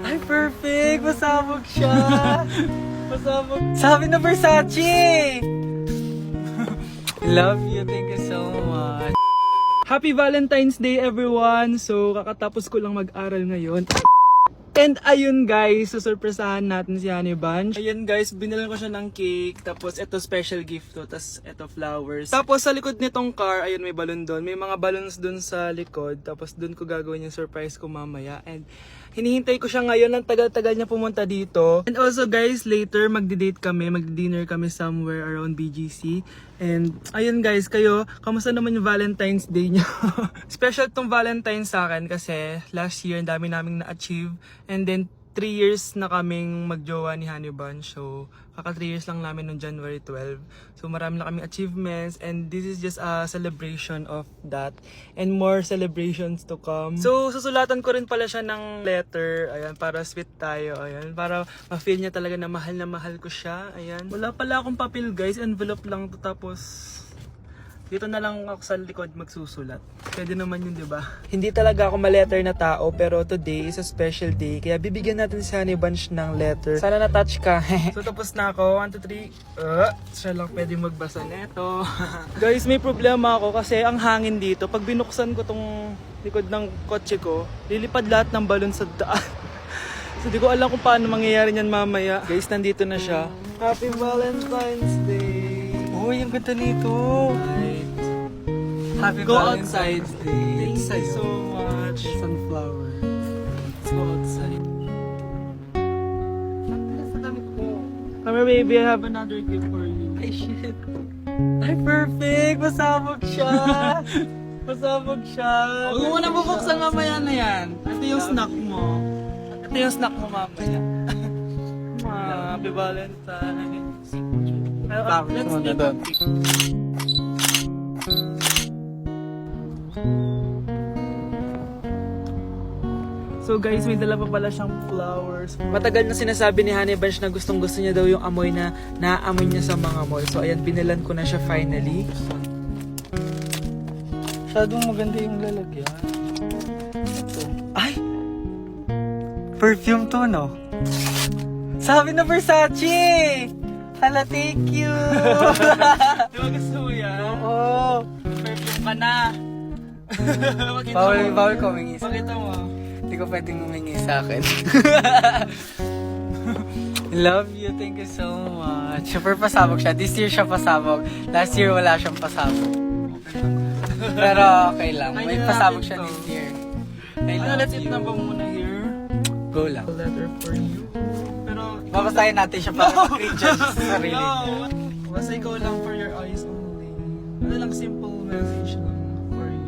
Ay, perfect! Pasabog siya! Pasabog. Sabi na Versace! Love you. Thank you so much. Happy Valentine's Day everyone! So, kakatapos ko lang mag-aral ngayon. And ayun guys, susurpresahan natin si Honey Bunch. Ayun guys, binilan ko siya ng cake. Tapos ito special gift to. Tapos ito flowers. Tapos sa likod nitong car, ayun may balon doon. May mga balloons doon sa likod. Tapos doon ko gagawin yung surprise ko mamaya. And hinihintay ko siya ngayon. Ang tagal-tagal niya pumunta dito. And also guys, later magdi-date kami. Magdi-dinner kami somewhere around BGC. And ayun guys, kayo, kamusta naman yung Valentine's Day niyo? Special tong Valentine's sa akin kasi last year ang dami naming na-achieve. And then 3 years na kaming magjowa ni Honey Bunch. So kaka 3 years lang namin noong January 12. So marami na kaming achievements and this is just a celebration of that. And more celebrations to come. So susulatan ko rin pala siya ng letter. Ayan, para sweet tayo. Ayan, para ma-feel niya talaga na mahal ko siya. Ayan. Wala pala akong papel guys. Envelope lang to, tapos dito na lang ako sa likod magsusulat. Pwede naman yun, di ba? Hindi talaga ako ma-letter na tao, pero today is a special day. Kaya bibigyan natin si Honey Bunch ng letter. Sana na-touch ka. So tapos na ako. 1, 2, 3. Siya lang pwede magbasa neto. Guys, may problema ako kasi ang hangin dito. Pag binuksan ko tong likod ng kotse ko, lilipad lahat ng balon sa daan. So di ko alam kung paano mangyayari niyan mamaya. Guys, nandito na siya. Happy Valentine's Day! Uy, ang ganda nito. Happy Go Valentine's Day. Thank you so much. Sunflower. Let's go outside. Come here, baby. I have another gift for you. Ay, shit. Ay, perfect. Pasabog siya. Pasabog siya. Huwag mo na bubuksan mamaya na yan. Ito yung snack mo. Ito yung snack mo mamaya. Happy Valentine's. Let's make a pic. So guys, may dala pa pala siyang flowers. Matagal na sinasabi ni Honey Bunch na gustong gusto niya daw yung amoy na naamoy niya sa mga mall. So ayan, binilan ko na siya finally. Masyadong maganda yung lalagyan. Ito. Ay! Perfume to, no? Sabi na Versace! Hala, thank you! Di ba gusto mo yan? Oo! Perfume ka na. Pakita Bawal ko humingi sa Pakita mo. Hindi ko pwedeng humingi sa akin. Love you, thank you so much. Super pasabog siya. This year siya pasabog. Last year wala siyang pasabog. Pero okay lang. May pasabog siya this year. I Ano, love let's eat you. na ba muna here? Go lang. A letter for you. Pero, Babasahin natin siya para mag-recharge sa sarili. no! Basta ikaw lang for your eyes only. Ano lang, simple message lang for you.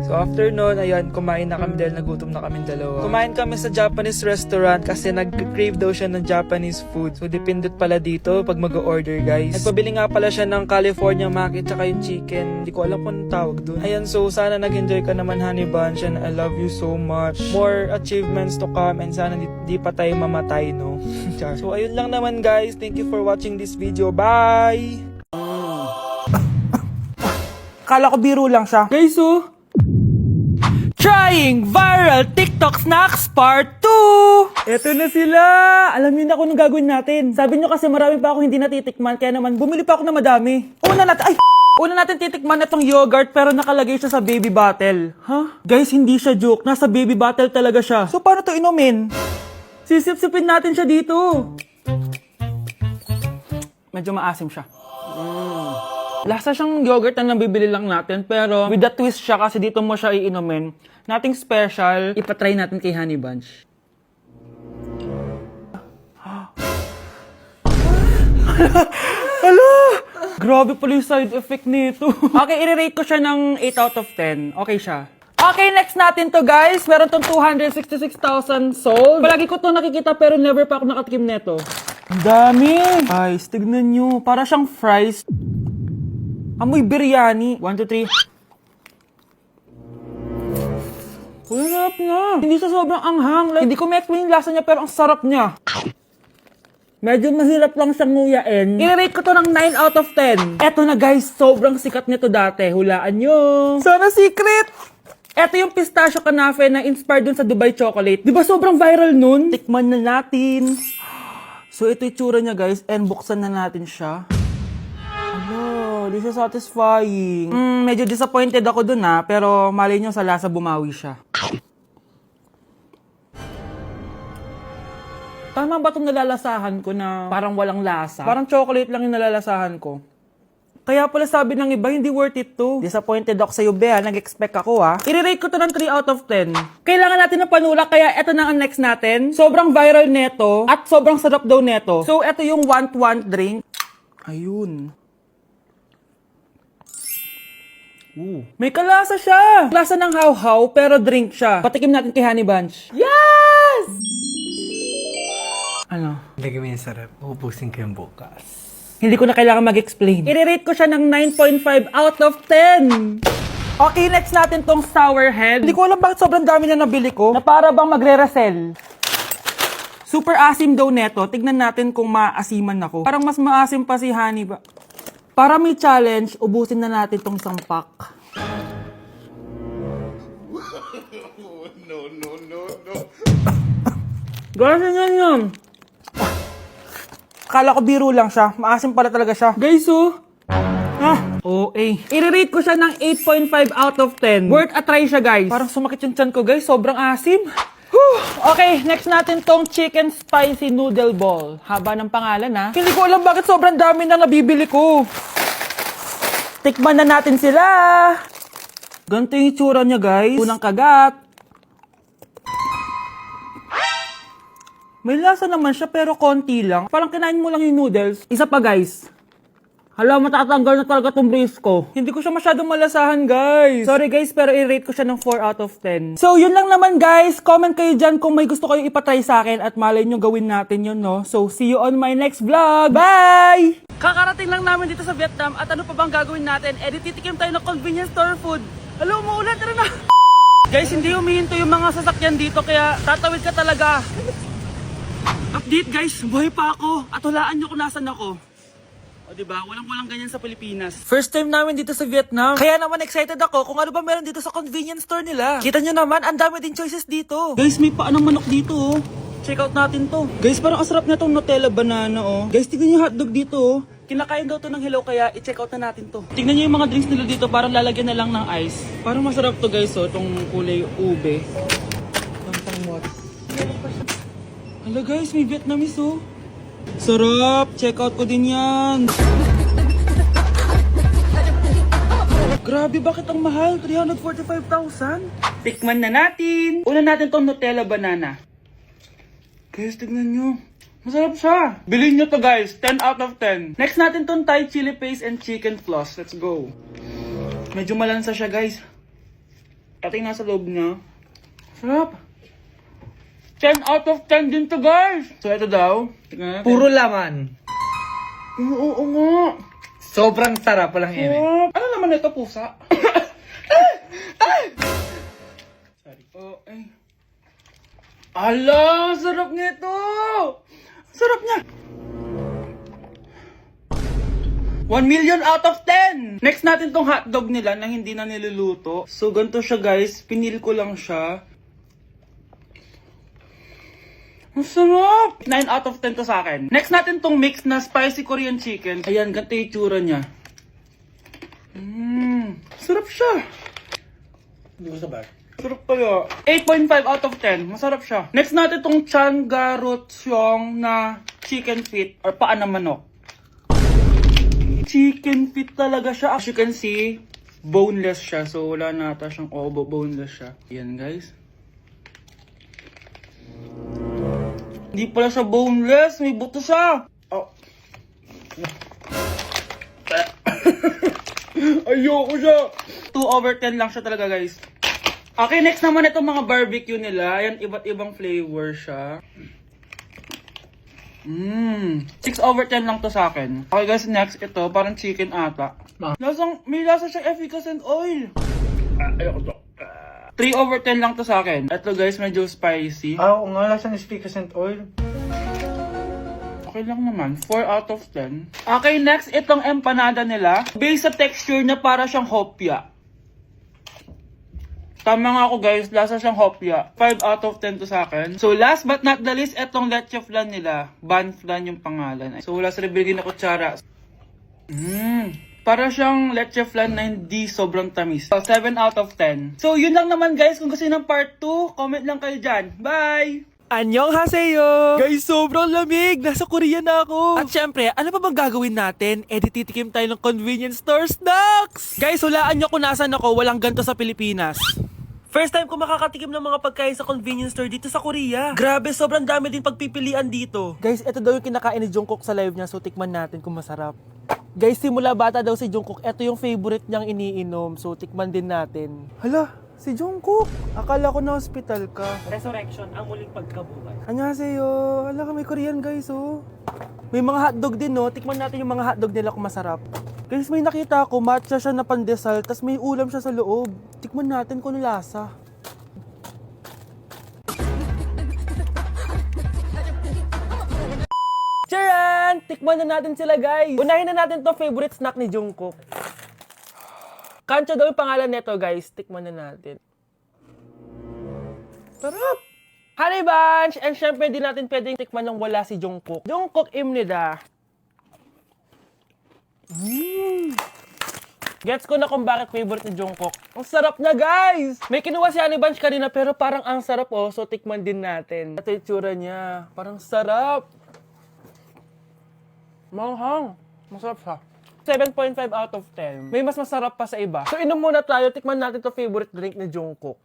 So after nun, ayan, kumain na kami dahil nagutom na kami dalawa. Kumain kami sa Japanese restaurant kasi nag-crave daw siya ng Japanese food. So dependent pala dito pag mag-order guys. Nagpabili nga pala siya ng California Maki tsaka yung chicken. Hindi ko alam kung anong tawag doon. Ayan, so sana nag-enjoy ka naman Honey Bunch and I love you so much. More achievements to come and sana di pa tayo mamatay, no? So ayun lang naman guys. Thank you for watching this video. Bye! Kala ko biro lang siya. Guys, oh! Trying Viral TikTok Snacks Part 2! Eto na sila! Alam niyo na kung anong gagawin natin. Sabi niyo kasi marami pa ako hindi natitikman, kaya naman bumili pa ako na madami. Una natin titikman itong yogurt pero nakalagay siya sa baby bottle. Huh? Guys, hindi siya joke. Nasa baby bottle talaga siya. So paano to inumin? Sisip-sipin natin siya dito. Medyo maasim siya. Lasa siyang yogurt na nabibili lang natin, pero with a twist siya kasi dito mo siya iinumin. Nothing special. Ipatry natin kay Honey Bunch. Hala! Grabe pala yung side effect nito. Okay, i-rate ko siya ng 8 out of 10. Okay siya. Okay, next natin to guys. Meron tong 266,000 sold. Palagi ko to nakikita pero never pa ako nakatikim neto. Ang dami! Guys, tignan nyo. Para siyang fries. Amoy biryani. 1, 2, 3. Uy, sarap na. Hindi siya sobrang anghang. Like, hindi ko ma-explain yung lasa niya pero ang sarap niya. Medyo mahirap lang siyang nguyain. I-rate ko to ng 9 out of 10. Eto na guys, sobrang sikat nito dati. Hulaan nyo. Sana secret! Eto yung pistachio kanafe na inspired dun sa Dubai chocolate. Di ba sobrang viral nun? Tikman na natin. So ito yung tsura niya guys, and buksan na natin siya. Ano, di siya satisfying. Medyo disappointed ako dun pero malay nyo sa lasa bumawi siya. Tama ba itong nalalasahan ko na parang walang lasa? Parang chocolate lang yung nalalasahan ko. Kaya pala sabi ng iba, hindi worth it to. Disappointed ako sa'yo, Bea. Nag-expect ako, I-rate ko to ng 3 out of 10. Kailangan natin ng panulak, kaya eto na ang next natin. Sobrang viral neto, at sobrang sarap daw neto. So, eto yung want drink. Ayun. Ooh. May kalasa siya! Lasa ng how-how, pero drink siya. Patikim natin kay Honey Bunch. Yes! Ano? Lagi mo yung sarap. Uubusin ko yung bukas. Hindi ko na kailangan mag-explain. I-rate ko siya ng 9.5 out of 10. Okay, next natin tong sour head. Hindi ko alam bakit sobrang dami na nabili ko. Na para bang magre-resell. Super asim daw neto. Tignan natin kung maasiman ako. Parang mas maasim pa si Honey ba? Para may challenge, ubusin na natin tong isang pack. No. Ganyan yan. Akala ko biro lang siya. Maasim pala talaga siya. Guys, I-rate ko siya ng 8.5 out of 10. Worth a try siya, guys. Parang sumakit yung tiyan ko, guys. Sobrang asim. Okay, next natin tong chicken spicy noodle ball. Haba ng pangalan, Hindi ko alam bakit sobrang dami na nabibili ko. Tikman na natin sila. Ganito yung itsura niya, guys. Unang kagat. May lasa naman siya pero konti lang. Parang kinain mo lang yung noodles. Isa pa guys. Hala, matatanggal na talaga tong brace ko. Hindi ko siya masyadong malasahan guys. Sorry guys, pero i-rate ko siya ng 4 out of 10. So yun lang naman guys. Comment kayo dyan kung may gusto kayong ipatry sa akin at malay nyo gawin natin yun, no? So see you on my next vlog. Bye! Kakarating lang namin dito sa Vietnam at ano pa bang gagawin natin? Titikim tayo ng convenience store food. Hala, umuulan. Tara na! Guys, hindi humihinto yung mga sasakyan dito kaya tatawid ka talaga. Update guys, buhay pa ako at hulaan nyo kung nasan ako. O diba, walang ganyan sa Pilipinas. First time namin dito sa Vietnam. Kaya naman excited ako kung ano ba meron dito sa convenience store nila. Kita nyo naman, ang dami din choices dito. Guys, may paanong manok dito Check out natin to. Guys, parang ang sarap na tong Nutella banana Guys, tignan nyo hotdog dito Kinakain daw to ng hello kaya i-check out na natin to. Tignan nyo yung mga drinks nila dito, parang lalagyan na lang ng ice. Parang masarap to guys tong kulay ube. Hala guys, may Vietnamese Sarap! Check out ko din yan! Grabe, bakit ang mahal? 345,000? Tikman na natin! Una natin tong Nutella banana. Guys, tignan nyo. Masarap siya! Bilhin nyo to guys, 10 out of 10. Next natin tong Thai chili paste and chicken floss. Let's go! Medyo malansa siya guys. Pati nasa loob niya. Sarap! 10 out of 10 din to guys! So ito daw. Tignan natin. Puro laman. Oo nga. Sobrang sarap, walang ere. Ano naman ito, pusa? Sorry. Ala, sarap nito! Sarap niya! 1 million out of 10! Next natin tong hotdog nila na hindi na niluluto. So, ganito siya guys. Pinil ko lang siya. Ang sarap! 9 out of 10 to sa akin. Next natin tong mix na spicy Korean chicken. Ayan, ganito yung tsura niya. Sarap siya. Hindi ko sabay. Sarap kaya. 8.5 out of 10. Masarap siya. Next natin tong Chan Garotyong na chicken feet or paa ng manok. Chicken feet talaga siya. As you can see, boneless siya. So, wala na ata siyang boneless siya. Ayan guys. Hindi pala siya boneless, may buto siya. Ayoko siya. 2 over 10 lang siya talaga guys. Okay, next naman itong mga barbecue nila. Ayan, iba't ibang flavor siya. 6 over 10 lang to sa akin. Okay guys, next ito, parang chicken ata. May lasa siyang efficacent oil. Ayoko to. 3 over 10 lang to sa akin. Ito guys, medyo spicy. Oo nga, lasang efficacent oil. Okay lang naman. 4 out of 10. Okay, next, itong empanada nila. Based sa texture niya, para siyang hopya. Tama nga ako guys, lasa siyang hopya. 5 out of 10 to sa akin. So last but not the least, etong leche flan nila. Ban flan yung pangalan. So wala sa review na kutsara. Para siyang leche flan na hindi sobrang tamis. So 7 out of 10. So yun lang naman guys, kung gusto ng part 2, comment lang kayo dyan. Bye! Annyeonghaseyo! Guys, sobrang lamig! Nasa Korea na ako! At syempre, ano pa bang gagawin natin? Titikim tayo ng convenience store snacks! Guys, hulaan nyo kung nasan ako, walang ganito sa Pilipinas. First time ko makakatikim ng mga pagkain sa convenience store dito sa Korea. Grabe, sobrang dami din pagpipilian dito. Guys, ito daw yung kinakain ni Jungkook sa live niya, so tikman natin kung masarap. Guys, simula bata daw si Jungkook, ito yung favorite niyang iniinom, so tikman din natin. Hala, si Jungkook! Akala ko na hospital ka. Resurrection, ang muling pagkabuhay. Annyeonghaseyo! Hala ka, may Korean guys, oh. May mga hotdog din, no? Tikman natin yung mga hotdog nila kung masarap. Guys, may nakita ako, matcha siya na pandesal, tas may ulam siya sa loob. Tikman natin kung ano lasa. Charan! Tikman na natin sila, guys. Unahin na natin to favorite snack ni Jungkook. Kancho daw yung pangalan nito, guys. Tikman na natin. Sarap! Honey Bunch! And syempre, di natin pwedeng tikman yung wala si Jungkook. Jungkook imnida. Gets ko na kung bakit favorite ni Jungkook. Ang sarap na, guys! May kinuha si Honey Bunch kanina, pero parang ang sarap, oh. So, tikman din natin. Ito yung tsura niya. Parang sarap. Manghang. Masarap siya. 7.5 out of 10. May mas masarap pa sa iba. So, inom muna tayo. Tikman natin to favorite drink ni Jungkook.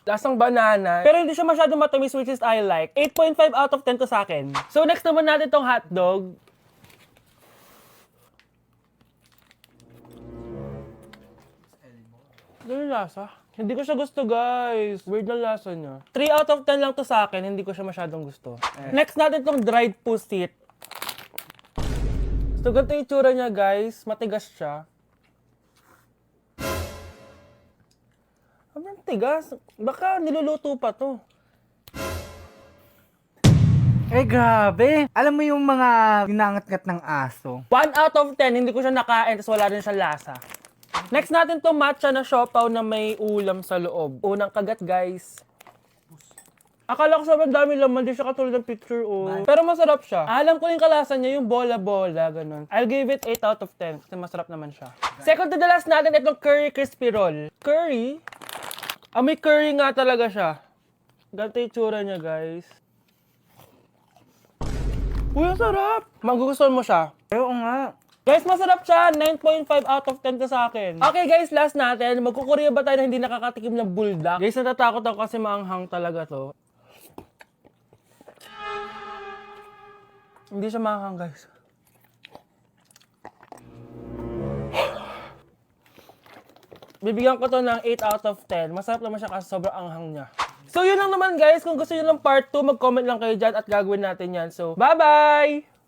Lasang banana. Pero hindi siya masyadong matamis, which is I like. 8.5 out of 10 to sa akin. So, next naman natin tong hotdog. Ano yung lasa? Hindi ko siya gusto, guys. Weird na lasa niya. 3 out of 10 lang to sa akin. Hindi ko siya masyadong gusto. Next natin tong dried pusit. So, ganito yung itsura niya, guys. Matigas siya. Ang tigas. Baka niluluto pa to. Eh, grabe. Alam mo yung mga pinangat-ngat ng aso. 1 out of 10, hindi ko siya nakain, tapos wala rin siyang lasa. Next natin to matcha na siopaw na may ulam sa loob. Unang kagat, guys. Akala ko sobrang dami laman, di siya katulad ng picture, oh. Pero masarap siya. Alam ko yung kalasa niya, yung bola-bola, ganun. I'll give it 8 out of 10, kasi masarap naman siya. Second to the last natin, itong curry crispy roll. Curry? Ah, may curry nga talaga siya. Ganito yung tsura niya, guys. Uy, ang sarap! Magugustuhan mo siya? Oo nga. Guys, masarap siya. 9.5 out of 10 to sa akin. Okay guys, last natin. Magkukurya ba tayo na hindi nakakatikim ng bulldog? Guys, natatakot ako kasi maanghang talaga to. Hindi siya maanghang, guys. Bibigyan ko to ng 8 out of 10. Masarap naman siya kasi sobrang anghang niya. So yun lang naman guys. Kung gusto nyo ng part 2, mag-comment lang kayo dyan at gagawin natin yan. So, bye-bye!